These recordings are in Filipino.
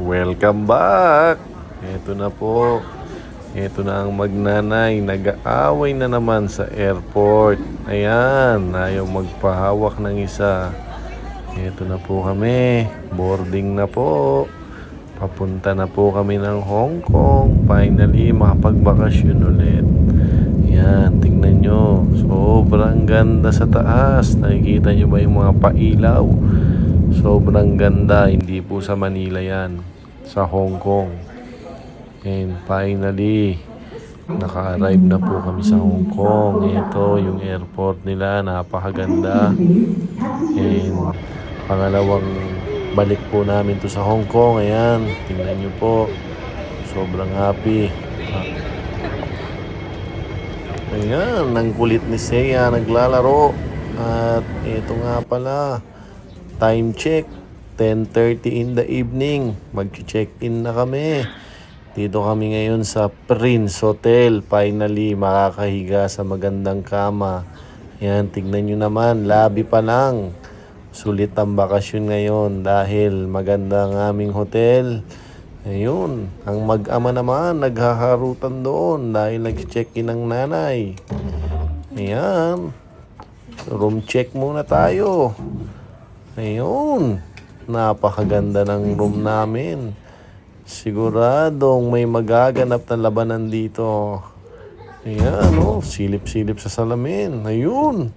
Welcome back! Ito na po. Ito na ang magnanay. Nag-aaway na naman sa airport. Ayan, ayaw magpahawak ng isa. Ito na po kami. Boarding na po. Papunta na po kami ng Hong Kong. Finally, makapagbakasyon ulit. Yan, tingnan nyo. Sobrang ganda sa taas. Nakikita nyo ba yung mga pailaw? Sobrang ganda. Hindi po sa Manila yan. Sa Hong Kong. And finally, naka-arrive na po kami sa Hong Kong. Ito yung airport nila. Napakaganda. And pangalawang balik po namin to sa Hong Kong. Ayan, tingnan nyo po. Sobrang happy. Ayan, ang kulit ni Seiya naglalaro. At ito nga pala, time check, 10:30 in the evening. Mag-check-in na kami. Dito kami ngayon sa Prince Hotel. Finally, makakahiga sa magandang kama. Ayan, tignan nyo naman, lobby pa lang. Sulit ang bakasyon ngayon dahil maganda ang aming hotel. Ayun, ang mag-ama naman naghaharutan doon dahil nag-check-in ang nanay. Ayan, room check muna tayo. Ayun, napakaganda ng room namin. Siguradong may magaganap na labanan dito. Ayan, silip-silip sa salamin. Ayun,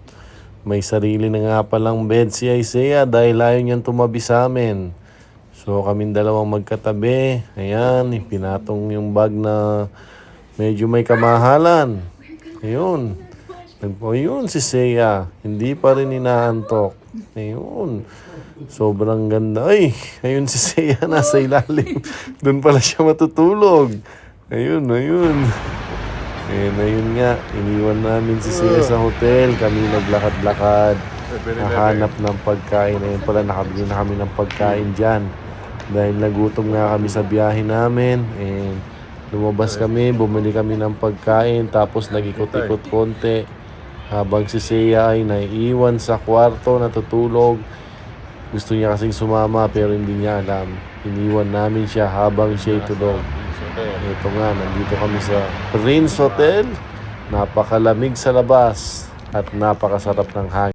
may sarili na nga palang bed si Isaiah dahil ayaw niyang tumabi sa amin. So kaming dalawang magkatabi. Ayan, pinatong yung bag na medyo may kamahalan. Ayun. Ayun si Seiya. Hindi pa rin inaantok. Ayun. Sobrang ganda. Ay, ayun si Seiya nasa ilalim. Doon pala siya matutulog. Ayun. Ayun nga. Iniwan namin si Seiya sa hotel. Kami naglakad-lakad. Nahanap ng pagkain. Ayun pala, nakabili na kami ng pagkain dyan. Dahil nagutom nga kami sa biyahe namin. And lumabas kami, bumili kami ng pagkain. Tapos nag-ikot-ikot konti. Habang si Seiya ay naiiwan sa kwarto, natutulog. Gusto niya kasing sumama pero hindi niya alam. Iniwan namin siya habang siya tulog. Ito nga, nandito kami sa Prince Hotel. Napakalamig sa labas at napakasarap ng hangin.